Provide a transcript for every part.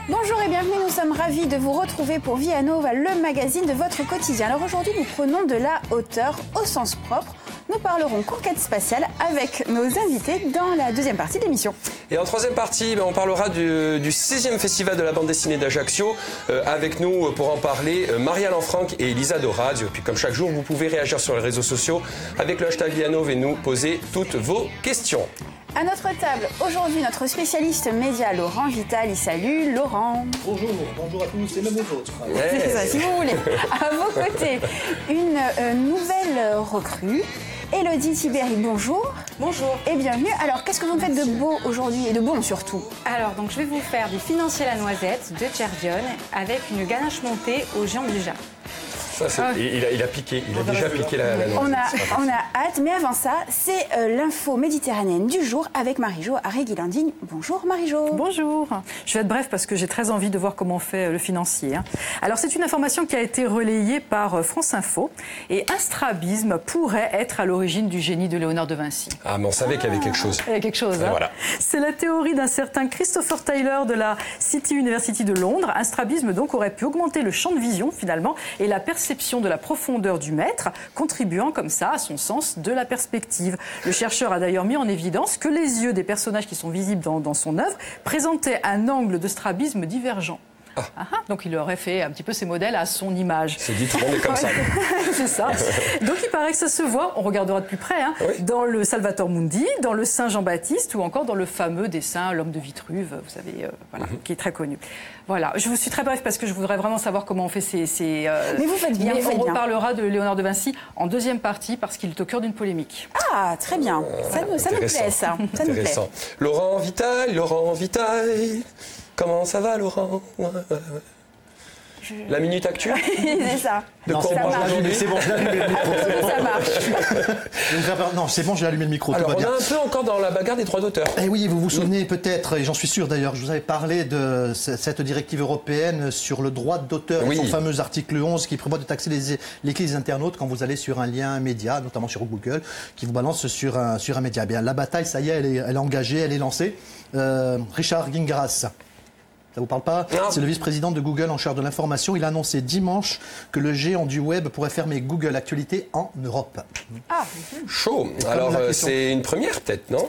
Bonjour et bienvenue, nous sommes ravis de vous retrouver pour Via Nova, le magazine de votre quotidien. Alors aujourd'hui, nous prenons de la hauteur au sens propre. Nous parlerons conquête spatiale avec nos invités dans la deuxième partie de l'émission. Et en troisième partie, on parlera du 6e festival de la bande dessinée d'Ajaccio. Avec nous pour en parler, Maria Lanfranc et Elisa Dorad. Puis comme chaque jour, vous pouvez réagir sur les réseaux sociaux avec le hashtag Via Nova et nous poser toutes vos questions. À notre table, aujourd'hui, notre spécialiste média, Laurent Vitali. Salut Laurent. Bonjour à tous et même aux autres. Ouais. C'est ça, si vous voulez. À vos côtés, une nouvelle recrue. Élodie Tibéri, bonjour. Bonjour. Et bienvenue. Alors, qu'est-ce que vous faites de beau aujourd'hui et de bon surtout? Alors, donc, je vais vous faire du financier la noisette de Chervion avec une ganache montée au géant du Jard. Il a piqué, il a déjà piqué la noisette. On a hâte, mais avant ça, c'est l'info méditerranéenne du jour avec Marie-Jo Arré-Guilandine. Bonjour Marie-Jo. Bonjour. Je vais être bref parce que j'ai très envie de voir comment on fait le financier. Alors c'est une information qui a été relayée par France Info et un strabisme pourrait être à l'origine du génie de Léonard de Vinci. Ah, mais on savait qu'il y avait quelque chose. Il y a quelque chose, hein. Voilà. C'est la théorie d'un certain Christopher Taylor de la City University de Londres. Un strabisme donc aurait pu augmenter le champ de vision finalement et la perception de la profondeur du maître, contribuant comme ça à son sens de la perspective. Le chercheur a d'ailleurs mis en évidence que les yeux des personnages qui sont visibles dans son œuvre présentaient un angle de strabisme divergent. Donc il aurait fait un petit peu ses modèles à son image. C'est dit, tout le monde est comme ça. C'est ça. Donc il paraît que ça se voit, on regardera de plus près, oui, dans le Salvator Mundi, dans le Saint Jean-Baptiste ou encore dans le fameux dessin L'homme de Vitruve, vous savez, voilà, qui est très connu. Voilà, je vous suis très bref parce que je voudrais vraiment savoir comment on fait ces mais vous faites bien, on reparlera de Léonard de Vinci en deuxième partie parce qu'il est au cœur d'une polémique. Ah, très bien. Ça nous plaît, ça. Ça nous plaît. Laurent Vitali. Comment ça va, Laurent? La minute actuelle. C'est ça. De quoi on parle aujourd'hui? C'est bon, j'ai allumé le micro. Ça marche. Non, c'est bon, j'ai allumé le micro. Alors, tout va bien. On est un peu encore dans la bagarre des droits d'auteur. Eh oui, vous vous souvenez peut-être, et j'en suis sûr d'ailleurs, je vous avais parlé de cette directive européenne sur le droit d'auteur, oui, son fameux article 11 qui prévoit de taxer les clics des internautes quand vous allez sur un lien média, notamment sur Google, qui vous balance sur un média. Eh bien, la bataille, ça y est, elle est engagée, elle est lancée. Richard Gingras. Ça vous parle pas? C'est le vice-président de Google en charge de l'information. Il a annoncé dimanche que le géant du web pourrait fermer Google Actualité en Europe. Ah, chaud. Alors, c'est une première peut-être, non?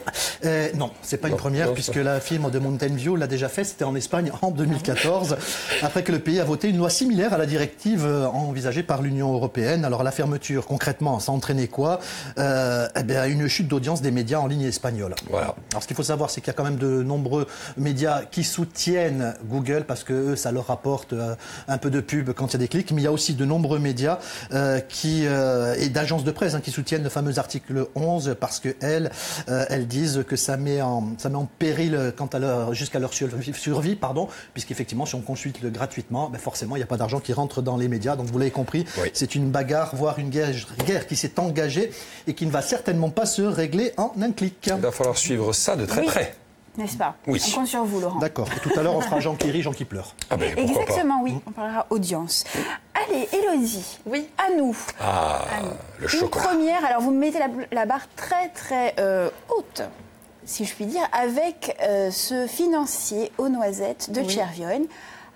Non, c'est pas une première puisque la firme de Mountain View l'a déjà fait. C'était en Espagne en 2014, après que le pays a voté une loi similaire à la directive envisagée par l'Union européenne. Alors, la fermeture, concrètement, ça entraînait quoi? Eh bien, une chute d'audience des médias en ligne espagnols. Voilà. Alors, ce qu'il faut savoir, c'est qu'il y a quand même de nombreux médias qui soutiennent Google parce que eux, ça leur rapporte un peu de pub quand il y a des clics, mais il y a aussi de nombreux médias et d'agences de presse qui soutiennent le fameux article 11 parce que elles disent que ça met en péril jusqu'à leur survie, puisqu'effectivement si on consulte gratuitement, forcément il n'y a pas d'argent qui rentre dans les médias. Donc vous l'avez compris, oui, c'est une bagarre, voire une guerre qui s'est engagée et qui ne va certainement pas se régler en un clic. Il va falloir suivre ça de très près. N'est-ce pas? Oui. On compte sur vous, Laurent. D'accord. Et tout à l'heure, on fera Jean qui rit, Jean qui pleure. Ah ben, exactement, oui. On parlera audience. Allez, Élodie. Oui. À nous. Ah, le chocolat. Une première, alors vous mettez la barre très, très haute, si je puis dire, avec ce financier aux noisettes de Chervion.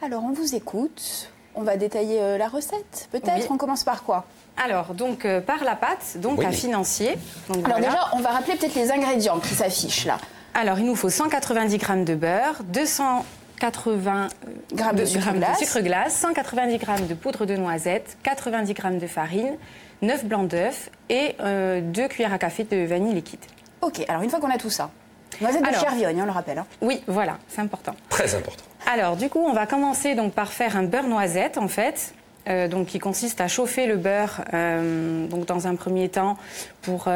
Alors, on vous écoute. On va détailler la recette, peut-être. Oui. On commence par quoi? Alors, donc, par la pâte, donc un financier. Donc, alors déjà, on va rappeler peut-être les ingrédients qui s'affichent là. Alors, il nous faut 190 g de beurre, 280 g de sucre glace, 190 g de poudre de noisette, 90 g de farine, 9 blancs d'œufs et 2 cuillères à café de vanille liquide. Ok, alors une fois qu'on a tout ça, noisette de Chervion, on le rappelle. Oui, voilà, c'est important. Très important. Alors, du coup, on va commencer donc, par faire un beurre noisette, en fait. Donc, qui consiste à chauffer le beurre donc dans un premier temps pour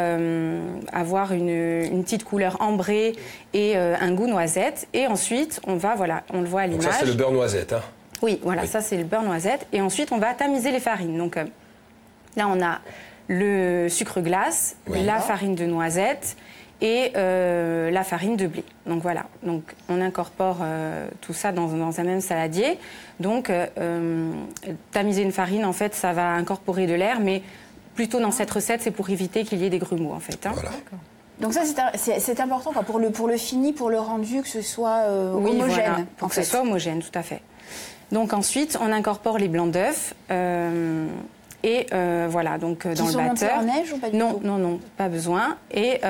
avoir une petite couleur ambrée et un goût noisette. Et ensuite, on va, voilà, on le voit à l'image. Ça, c'est le beurre noisette, hein? Oui, voilà, ça, c'est le beurre noisette. Et ensuite, on va tamiser les farines. Donc, là, on a le sucre glace, la farine de noisette et la farine de blé. Donc voilà, donc on incorpore tout ça dans un même saladier. Donc tamiser une farine, en fait, ça va incorporer de l'air, mais plutôt dans cette recette, c'est pour éviter qu'il y ait des grumeaux, en fait. Hein. Voilà. Donc ça, c'est important quoi, pour le fini, pour le rendu, que ce soit Oui, homogène. voilà, pour que ce soit homogène, tout à fait. Donc ensuite, on incorpore les blancs d'œufs. Et voilà, donc dans le batteur. Qui sont montés en neige ou pas du tout ? Non, pas besoin. Et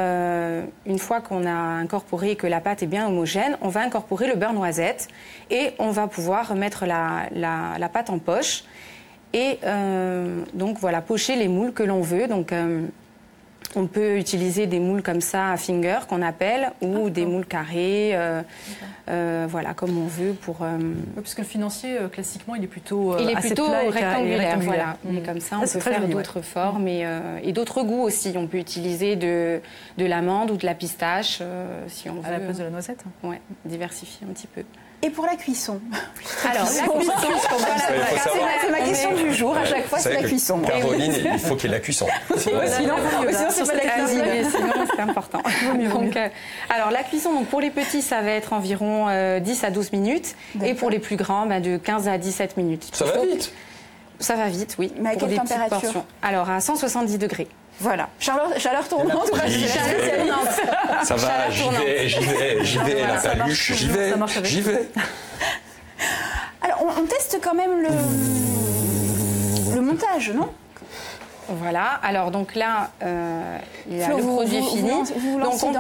une fois qu'on a incorporé, que la pâte est bien homogène, on va incorporer le beurre noisette et on va pouvoir mettre la pâte en poche. Et donc voilà, pocher les moules que l'on veut. Donc on peut utiliser des moules comme ça à finger qu'on appelle, ou des moules carrés, voilà, comme on veut pour. Parce que le financier classiquement il est plutôt assez plutôt plat et rectangulaire, voilà. Et comme ça, on peut faire d'autres formes et d'autres goûts aussi. On peut utiliser de l'amande ou de la pistache si on veut. À la place de la noisette. Ouais, diversifier un petit peu. Et pour la cuisson ? Alors, la cuisson, c'est ma question du jour. À chaque fois, c'est la cuisson. Caroline, il faut qu'il y ait la cuisson. Sinon, c'est pas la cuisine. Sinon, c'est important. Donc, alors, la cuisson, donc, pour les petits, ça va être environ 10 à 12 minutes. Et pour les plus grands, de 15 à 17 minutes. Ça va vite ? Ça va vite, oui. Mais à quelle température ? Alors, à 170 degrés. Voilà. Chaleur tournante ou pas ? Ça va, j'y vais, la paluche, j'y vais. Alors, on teste quand même le montage, non ? Voilà, alors donc là, il y a le produit fini.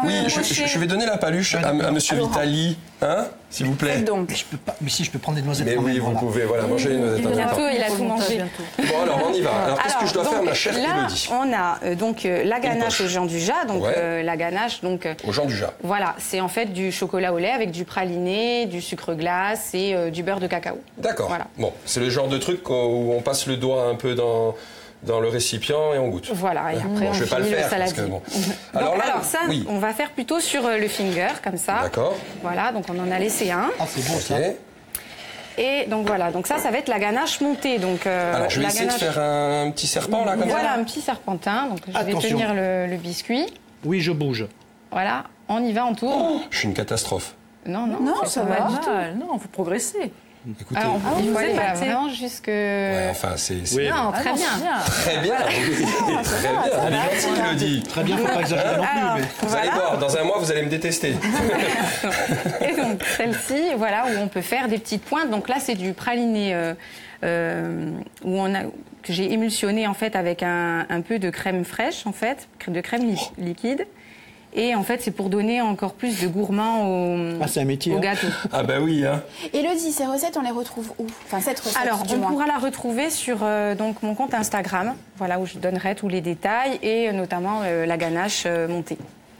Oui, je vais donner la paluche à Monsieur Vitali, hein, s'il vous plaît. Donc. Je peux pas, mais si, je peux prendre des noisettes. Mais oui, vous pouvez, voilà, manger les noisettes en même temps. Bientôt, il a tout mangé. Bon, alors on y va. Alors, qu'est-ce que je dois faire, ma chère Élodie ? Là, on a donc la ganache au Jean du Jat. Donc, la ganache, donc. Au Jean du Jat. Voilà, c'est en fait du chocolat au lait avec du praliné, du sucre glace et du beurre de cacao. D'accord. Voilà. Bon, c'est le genre de truc où on passe le doigt un peu dans le récipient et on goûte. Voilà, et après on je vais pas le finit faire le saladier. parce que bon. Alors ça, on va faire plutôt sur le finger, comme ça. D'accord. Voilà, donc on en a laissé un. Ah, c'est bon ça. Et donc voilà, donc ça va être la ganache montée. Donc, alors je vais essayer de faire un petit serpent là, comme ça. Voilà, un petit serpentin. Donc je vais tenir le biscuit. Oui, je bouge. Voilà, on y va, on tourne. Oh, je suis une catastrophe. Non, ça va du tout. Non, vous progressez. Écoutez, alors, il faut aller vraiment jusque... Ouais, enfin, c'est... Oui. Non, très bien. Très bien. Très bien. Elle est gentille, Élodie. Très bien, faut pas exagérer non plus. Mais... Vous allez voir, dans un mois, vous allez me détester. Et donc, celle-ci, voilà, où on peut faire des petites pointes. Donc là, c'est du praliné que j'ai émulsionné, en fait, avec un peu de crème fraîche, en fait, de crème liquide. Et en fait, c'est pour donner encore plus de gourmand au gâteau. Ah bah oui, hein. Élodie, ces recettes, on les retrouve où ? Enfin, cette recette, alors, on pourra la retrouver sur donc, mon compte Instagram, voilà, où je donnerai tous les détails et notamment la ganache montée.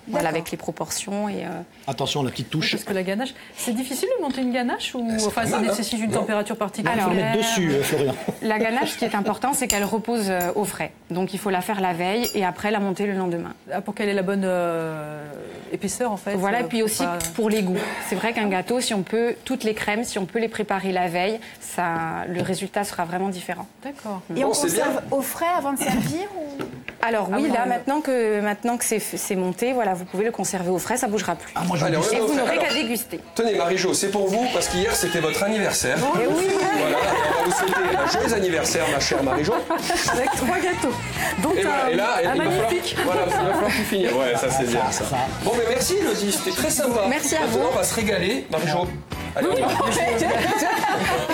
Voilà, avec les proportions et... Attention, la petite touche. Parce que la ganache, c'est difficile de monter une ganache ou enfin ça nécessite une température particulière. Il faut le mettre dessus, Florian. La ganache, ce qui est important, c'est qu'elle repose au frais. Donc il faut la faire la veille et après la monter le lendemain. Ah, pour qu'elle ait la bonne épaisseur en fait. Voilà, et puis aussi pour les goûts. C'est vrai qu'un gâteau, si on peut, toutes les crèmes, si on peut les préparer la veille, le résultat sera vraiment différent. D'accord. Et on conserve au frais avant de servir ou... Alors oui, là, maintenant que c'est monté, voilà, vous pouvez le conserver au frais, ça ne bougera plus. Ah, moi, et vous n'aurez qu'à déguster. Tenez, Marie-Jo, c'est pour vous, parce qu'hier, c'était votre anniversaire. Et oui. Voilà, on va vous souhaiter un joyeux anniversaire, ma chère Marie-Jo. Avec 3 gâteaux. Donc Et là, il va magnifique. falloir tout finir. Ouais, ça c'est bien, ça. Bon, mais merci, Élodie, c'était très sympa. Merci à vous. Maintenant, on va se régaler. Marie-Jo, allez, on y va.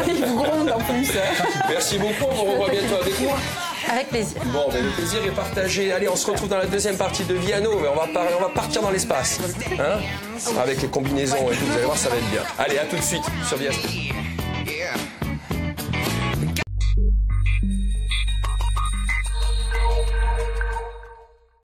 Il vous gronde en plus. Merci beaucoup, on vous revoit bientôt avec moi. Avec plaisir. Bon, ben, le plaisir est partagé. Allez, on se retrouve dans la deuxième partie de Viano. On va partir dans l'espace. Hein, avec les combinaisons et tout, vous allez voir, ça va être bien. Allez, à tout de suite sur VSP.